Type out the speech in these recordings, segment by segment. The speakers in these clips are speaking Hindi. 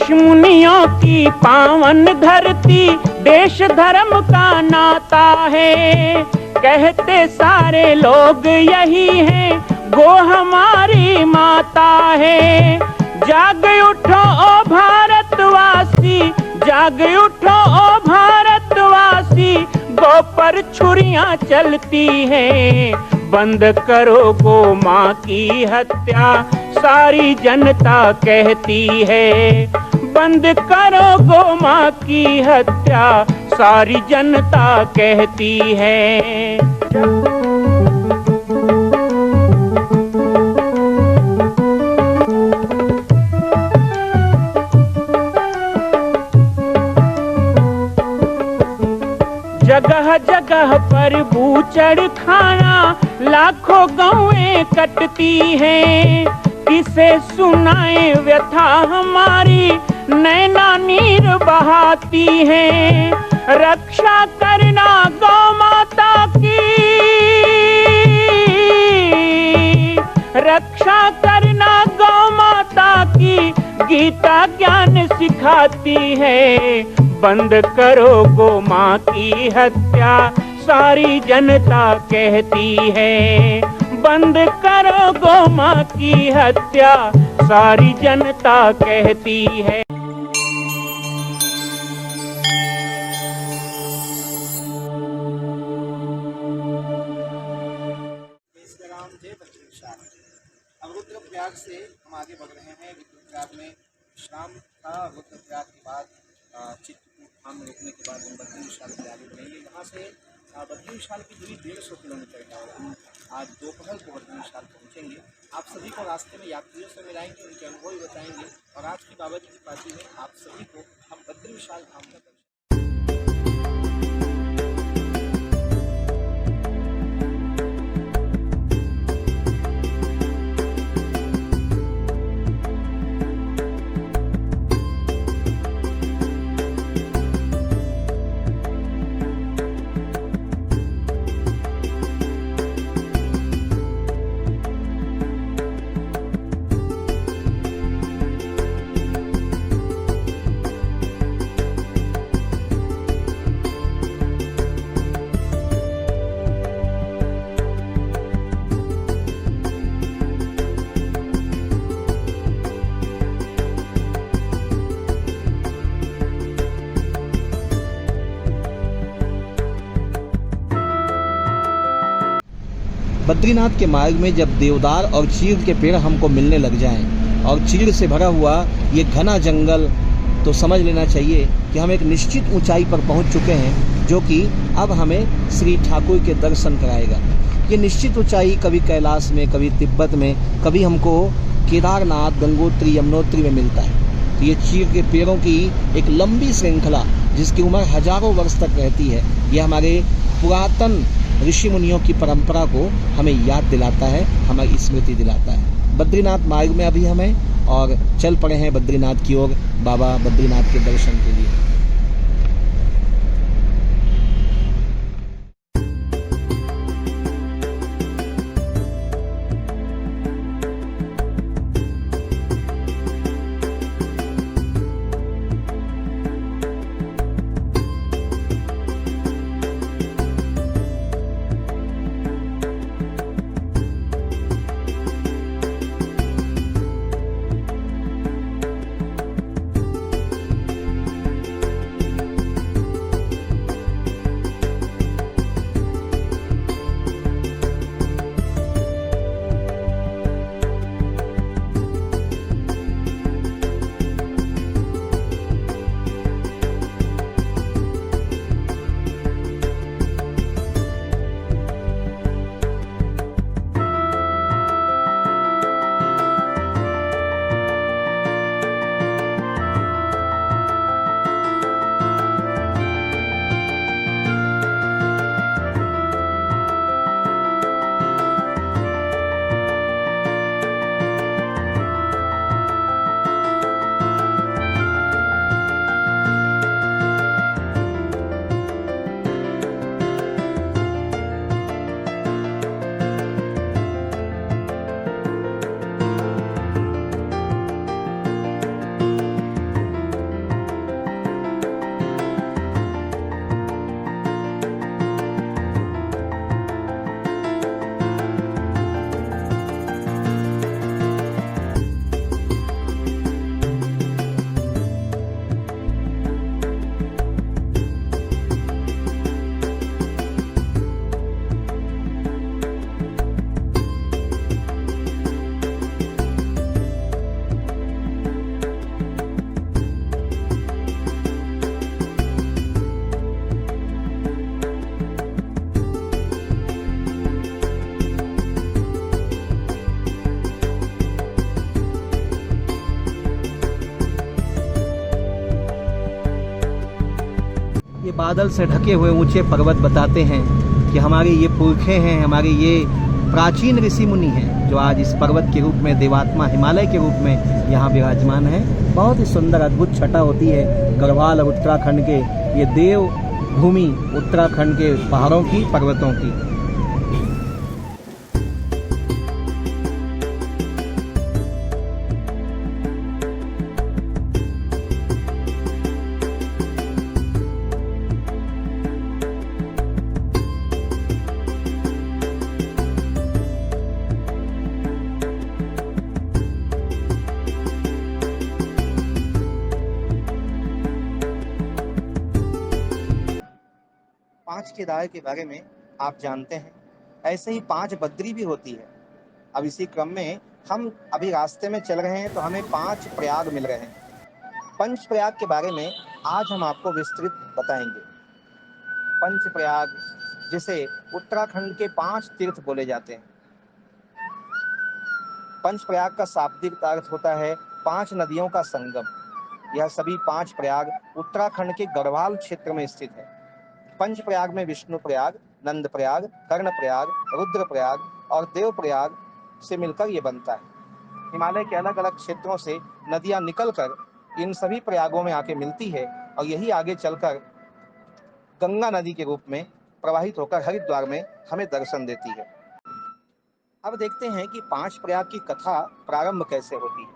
ऋषि मुनियों की पावन धरती, देश धर्म का नाता है। कहते सारे लोग यही हैं, गो हमारी माता है। जाग उठो ओ भारतवासी, जाग उठो ओ भारतवासी, गो पर छुरियां चलती हैं। बंद करो गो माँ की हत्या, सारी जनता कहती है। बंद करो गो माँ की हत्या, सारी जनता कहती है। जगह जगह पर बूचड़ खाना, लाखों गौएं कटती हैं। किसे सुनाए व्यथा हमारी, नैना नीर बहाती हैं। रक्षा करना गौ माता की, रक्षा करना गौ माता की, गीता ज्ञान सिखाती है। बंद करो गो माँ की हत्या, सारी जनता कहती है। बंद करो गो माँ की हत्या, सारी जनता कहती है। अब रुद्रप्रयाग से हम आगे बढ़ रहे हैं। रुद्रप्रयाग में विश्राम था। रुद्रप्रयाग के बाद चित्रकूट धाम में रुकने के बाद हम बद्री विशाल के आगे बढ़ेंगे। यहाँ से बद्री विशाल की दूरी 150 किलोमीटर है और हम आज दोपहर को बद्री विशाल पहुँचेंगे। आप सभी को रास्ते में यात्रियों से मिलाएंगे, उनके अनुभव बताएंगे और आज की बाबा जी की पार्टी में आप सभी को हम बद्री विशाल धाम का दर्शन। बद्रीनाथ के मार्ग में जब देवदार और चीड़ के पेड़ हमको मिलने लग जाएं और चीड़ से भरा हुआ ये घना जंगल, तो समझ लेना चाहिए कि हम एक निश्चित ऊंचाई पर पहुंच चुके हैं, जो कि अब हमें श्री ठाकुर के दर्शन कराएगा। ये निश्चित ऊंचाई कभी कैलाश में, कभी तिब्बत में, कभी हमको केदारनाथ, गंगोत्री, यमुनोत्री में मिलता है। तो ये चीड़ के पेड़ों की एक लंबी श्रृंखला जिसकी उम्र हजारों वर्ष तक रहती है, ये हमारे पुरातन ऋषि मुनियों की परंपरा को हमें याद दिलाता है, हमारी स्मृति दिलाता है। बद्रीनाथ मार्ग में अभी हमें और चल पड़े हैं बद्रीनाथ की ओर, बाबा बद्रीनाथ के दर्शन के लिए। ये बादल से ढके हुए ऊंचे पर्वत बताते हैं कि हमारे ये पुरखे हैं, हमारे ये प्राचीन ऋषि मुनि हैं जो आज इस पर्वत के रूप में, देवात्मा हिमालय के रूप में यहाँ विराजमान है। बहुत ही सुंदर अद्भुत छटा होती है गढ़वाल और उत्तराखंड के ये देव भूमि, उत्तराखंड के पहाड़ों की, पर्वतों की। 5 केदार के बारे में आप जानते हैं, ऐसे ही 5 बद्री भी होती है। अब इसी क्रम में हम अभी रास्ते में चल रहे हैं तो हमें 5 प्रयाग मिल रहे हैं। पंच प्रयाग के बारे में आज हम आपको विस्तृत बताएंगे। पंच प्रयाग जिसे उत्तराखंड के 5 तीर्थ बोले जाते हैं। पंच प्रयाग का शाब्दिक अर्थ होता है 5 नदियों का संगम। यह सभी 5 प्रयाग उत्तराखंड के गढ़वाल क्षेत्र में स्थित है। पंच प्रयाग में विष्णु प्रयाग, नंद प्रयाग, कर्ण प्रयाग, रुद्र प्रयाग और देव प्रयाग से मिलकर ये बनता है। हिमालय के अलग अलग क्षेत्रों से नदियां निकलकर इन सभी प्रयागों में आके मिलती है और यही आगे चलकर गंगा नदी के रूप में प्रवाहित होकर हरिद्वार में हमें दर्शन देती है। अब देखते हैं कि 5 प्रयाग की कथा प्रारंभ कैसे होती है।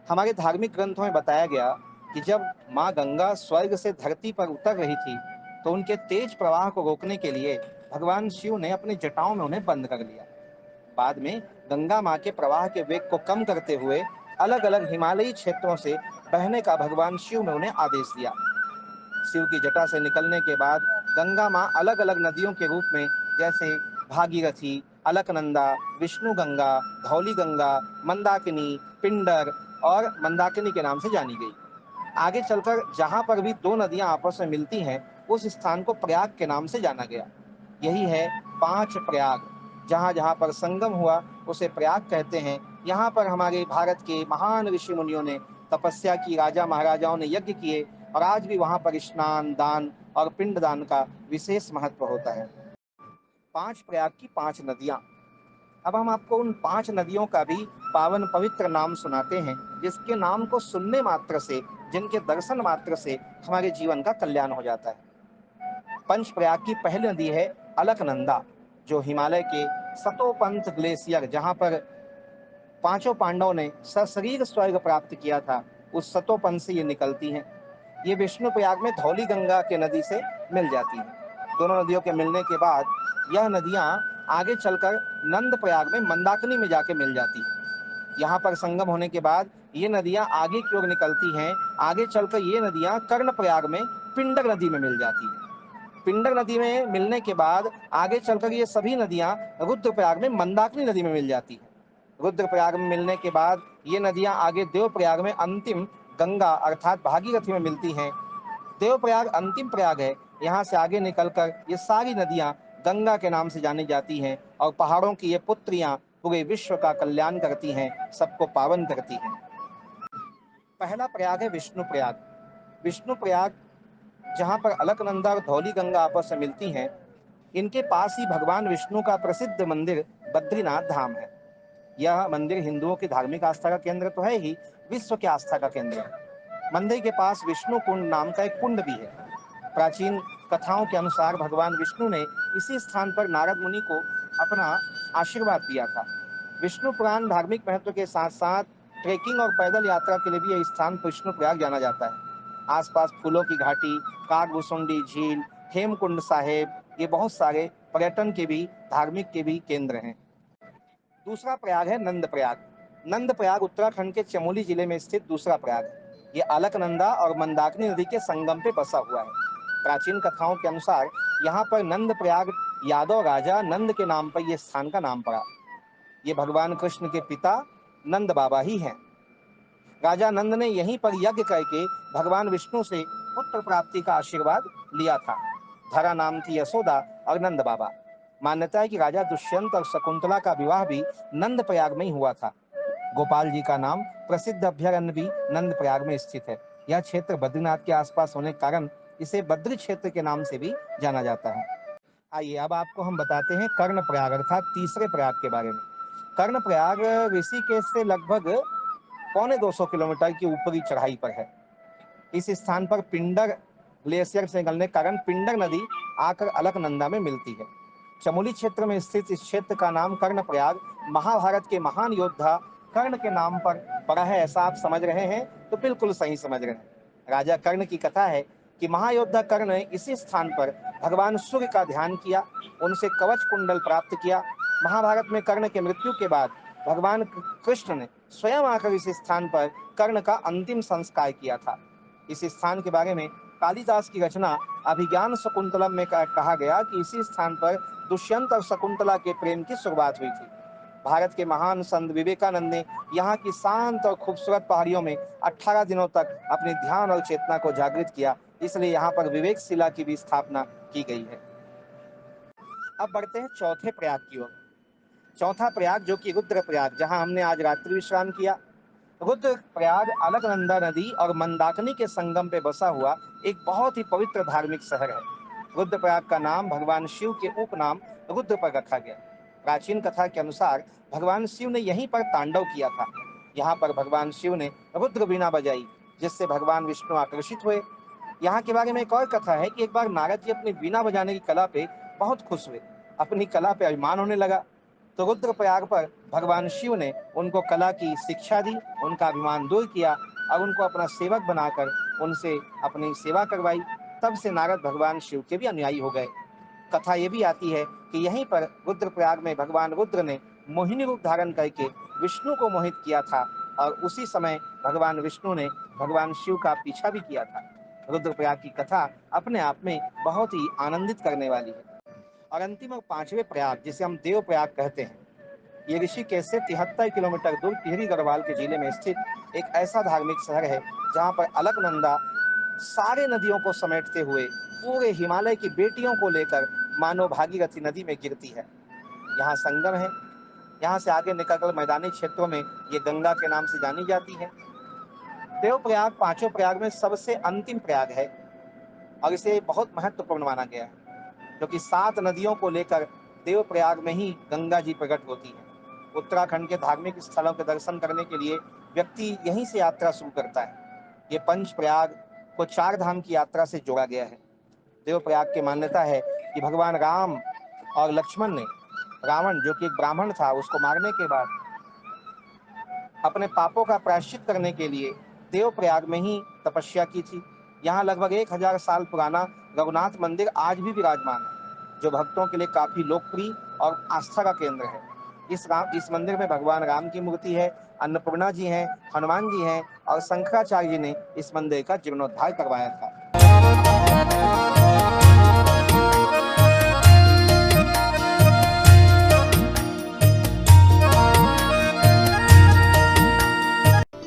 हमारे धार्मिक ग्रंथों में बताया गया कि जब माँ गंगा स्वर्ग से धरती पर उतर रही थी तो उनके तेज प्रवाह को रोकने के लिए भगवान शिव ने अपनी जटाओं में उन्हें बंद कर लिया। बाद में गंगा माँ के प्रवाह के वेग को कम करते हुए अलग अलग हिमालयी क्षेत्रों से बहने का भगवान शिव ने उन्हें आदेश दिया। शिव की जटा से निकलने के बाद गंगा माँ अलग अलग नदियों के रूप में जैसे भागीरथी, अलकनंदा, विष्णु गंगा, धौली गंगा, मंदाकिनी, पिंडर और मंदाकिनी के नाम से जानी गई। आगे चलकर जहां पर भी 2 नदियां आपस में मिलती हैं उस स्थान को प्रयाग के नाम से जाना गया। यही है 5 प्रयाग। जहां जहां पर संगम हुआ उसे प्रयाग कहते हैं। यहाँ पर हमारे भारत के महान ऋषि मुनियों ने तपस्या की, राजा महाराजाओं ने यज्ञ किए और आज भी वहां पर स्नान, दान और पिंड दान का विशेष महत्व होता है। 5 प्रयाग की 5 नदियां। अब हम आपको उन 5 नदियों का भी पावन पवित्र नाम सुनाते हैं जिसके नाम को सुनने मात्र से, जिनके दर्शन मात्र से हमारे जीवन का कल्याण हो जाता है। पंच प्रयाग की पहली नदी है अलकनंदा, जो हिमालय के सतोपंथ ग्लेशियर, जहां पर 5 पांडवों ने सशरीर स्वर्ग प्राप्त किया था, उस सतोपंथ से ये निकलती हैं। ये विष्णु प्रयाग में धौली गंगा के नदी से मिल जाती हैं। दोनों नदियों के मिलने के बाद यह नदियां आगे चलकर नंद प्रयाग में मंदाकिनी में जाके मिल जाती है। यहाँ पर संगम होने के बाद ये नदियां आगे की ओर निकलती हैं। आगे चलकर ये नदियां कर्ण प्रयाग में पिंडर नदी में मिल जाती है। पिंडर नदी में मिलने के बाद आगे चलकर ये सभी नदियां रुद्रप्रयाग में मंदाकिनी नदी में मिल जाती है। रुद्रप्रयाग में मिलने के बाद ये नदियां आगे देवप्रयाग में अंतिम गंगा अर्थात भागीरथी में मिलती हैं। देवप्रयाग अंतिम प्रयाग है। यहाँ से आगे निकलकर ये सारी नदियां गंगा के नाम से जानी जाती हैं और पहाड़ों की ये पुत्रियां पूरे विश्व का कल्याण करती हैं, सबको पावन करती हैं। पहला प्रयाग है विष्णु प्रयाग। विष्णु प्रयाग जहाँ पर अलकनंदा और धौली गंगा आपस में मिलती हैं, इनके पास ही भगवान विष्णु का प्रसिद्ध मंदिर बद्रीनाथ धाम है। यह मंदिर हिंदुओं की धार्मिक आस्था का केंद्र तो है ही, विश्व की आस्था का केंद्र है। मंदिर के पास विष्णु कुंड नाम का एक कुंड भी है। प्राचीन कथाओं के अनुसार भगवान विष्णु ने इसी स्थान पर नारद मुनि को अपना आशीर्वाद दिया था। विष्णु पुराण धार्मिक महत्व के साथ साथ ट्रेकिंग और पैदल यात्रा के लिए भी यह स्थान विष्णु प्रयाग जाना जाता है। आसपास फूलों की घाटी, कागभूसुंडी झील, हेमकुंड साहेब, ये बहुत सारे पर्यटन के भी, धार्मिक के भी केंद्र हैं। दूसरा प्रयाग है नंद प्रयाग। नंद प्रयाग उत्तराखंड के चमोली जिले में स्थित दूसरा प्रयाग है। ये अलकनंदा और मंदाकिनी नदी के संगम पे बसा हुआ है। प्राचीन कथाओं के अनुसार यहाँ पर नंद प्रयाग यादव राजा नंद के नाम पर यह स्थान का नाम पड़ा। ये भगवान कृष्ण के पिता नंद बाबा ही हैं। राजा नंद ने यहीं पर यज्ञ करके भगवान विष्णु से पुत्र प्राप्ति का आशीर्वाद लिया था। धरा नाम थी यशोदा और नंद बाबा। मान्यता है कि राजा दुष्यंत और शकुंतला का विवाह भी नंद प्रयाग में ही हुआ था। गोपाल जी का नाम प्रसिद्ध अभयारण्य भी नंद प्रयाग में स्थित है। यह क्षेत्र बद्रीनाथ के आसपास होने के कारण इसे बद्री क्षेत्र के नाम से भी जाना जाता है। आइए अब आपको हम बताते हैं कर्णप्रयाग अर्थात तीसरे प्रयाग के बारे में। कर्णप्रयाग ऋषिकेश से लगभग 250 किलोमीटर की ऊपरी चढ़ाई पर है। इस स्थान पर पिंडर ग्लेशियर से निकलने के कारण पिंडर नदी आकर अलकनंदा में मिलती है। चमोली क्षेत्र में स्थित इस क्षेत्र का नाम कर्णप्रयाग महाभारत के महान योद्धा कर्ण के नाम पर पड़ा है। ऐसा आप समझ रहे हैं तो बिल्कुल सही समझ रहे हैं। राजा कर्ण की कथा है कि महायोद्धा कर्ण ने इसी स्थान पर भगवान सूर्य का ध्यान किया, उनसे कवच कुंडल प्राप्त किया। महाभारत में कर्ण के मृत्यु के बाद भगवान कृष्ण ने स्वयं आकर इस स्थान पर कर्ण का अंतिम संस्कार किया था। इस स्थान के बारे में कालिदास की रचना अभिज्ञान शकुंतलम में कहा गया कि इसी स्थान पर दुष्यंत और शकुंतला के प्रेम की शुरुआत हुई थी। भारत के महान संत विवेकानंद ने यहाँ की शांत और खूबसूरत पहाड़ियों में 18 दिनों तक अपने ध्यान और चेतना को जागृत किया, इसलिए यहाँ पर विवेक शिला की भी स्थापना की गई है। अब बढ़ते हैं चौथे प्रयाग की ओर। चौथा प्रयाग जो कि रुद्रप्रयाग, जहाँ हमने आज रात्रि विश्राम किया। रुद्रप्रयाग अलकनंदा नदी और मंदाकिनी के संगम पे बसा हुआ एक बहुत ही पवित्र धार्मिक शहर है। रुद्रप्रयाग का नाम भगवान शिव के उपनाम रुद्र पर रखा गया। प्राचीन कथा के अनुसार भगवान शिव ने यहीं पर तांडव किया था। यहाँ पर भगवान शिव ने रुद्र वीणा बजाई, जिससे भगवान विष्णु आकर्षित हुए। यहाँ के बारे में एक और कथा है कि एक बार नारद जी अपनी वीणा बजाने की कला पे बहुत खुश हुए, अपनी कला पे अभिमान होने लगा। तो रुद्रप्रयाग पर भगवान शिव ने उनको कला की शिक्षा दी, उनका अभिमान दूर किया और उनको अपना सेवक बनाकर उनसे अपनी सेवा करवाई। तब से नारद भगवान शिव के भी अनुयायी हो गए। कथा ये भी आती है कि यहीं पर रुद्रप्रयाग में भगवान रुद्र ने मोहिनी रूप धारण करके विष्णु को मोहित किया था और उसी समय भगवान विष्णु ने भगवान शिव का पीछा भी किया था। रुद्रप्रयाग की कथा अपने आप में बहुत ही आनंदित करने वाली है। और अंतिम और पांचवें प्रयाग, जिसे हम देवप्रयाग कहते हैं, ये ऋषिकेश से 73 किलोमीटर दूर टिहरी गढ़वाल के जिले में स्थित एक ऐसा धार्मिक शहर है जहाँ पर अलकनंदा सारे नदियों को समेटते हुए पूरे हिमालय की बेटियों को लेकर मानो भागीरथी नदी में गिरती है। यहाँ संगम है। यहाँ से आगे निकलकर मैदानी क्षेत्रों में ये गंगा के नाम से जानी जाती है। देवप्रयाग पांचों प्रयाग में सबसे अंतिम प्रयाग है और इसे बहुत महत्वपूर्ण माना गया है, क्योंकि 7 नदियों को लेकर देवप्रयाग में ही गंगा जी प्रकट होती है। उत्तराखंड के धार्मिक स्थलों के दर्शन करने के लिए व्यक्ति यहीं से यात्रा शुरू करता है। ये पंच प्रयाग को 4 धाम की यात्रा से जोड़ा गया है। देवप्रयाग की मान्यता है कि भगवान राम और लक्ष्मण ने रावण, जो कि एक ब्राह्मण था, उसको मारने के बाद अपने पापों का प्रायश्चित करने के लिए देवप्रयाग में ही तपस्या की थी। यहाँ लगभग 1000 साल पुराना रघुनाथ मंदिर आज भी विराजमान है, जो भक्तों के लिए काफी लोकप्रिय और आस्था का केंद्र है। इस मंदिर में भगवान राम की मूर्ति है, अन्नपूर्णा जी हैं, हनुमान जी हैं और शंकराचार्य जी ने इस मंदिर का जीर्णोद्धार करवाया था।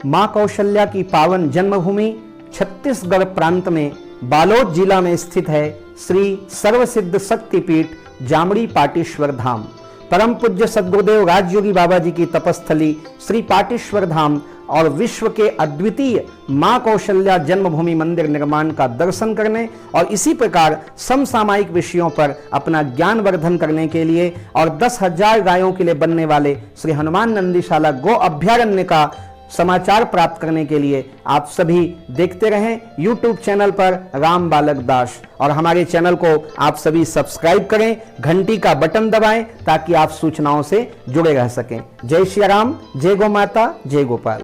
मां कौशल्या की पावन जन्मभूमि छत्तीसगढ़ प्रांत में बालोद जिला में स्थित है श्री सर्वसिद्ध शक्तिपीठ जामड़ी पाटेश्वर धाम। परम पूज्य सद्गुरुदेव राजयोगी बाबा जी की तपस्थली श्री पाटेश्वर धाम और विश्व के अद्वितीय मां कौशल्या जन्मभूमि मंदिर निर्माण का दर्शन करने और इसी प्रकार समसामयिक विषयों पर अपना ज्ञान वर्धन करने के लिए और 10,000 गायों के लिए बनने वाले श्री हनुमान नंदीशाला गो अभ्यारण्य का समाचार प्राप्त करने के लिए आप सभी देखते रहें YouTube चैनल पर राम बालक दास, और हमारे चैनल को आप सभी सब्सक्राइब करें, घंटी का बटन दबाएं ताकि आप सूचनाओं से जुड़े रह सकें। जय श्री राम, जय गौ माता, जय गोपाल।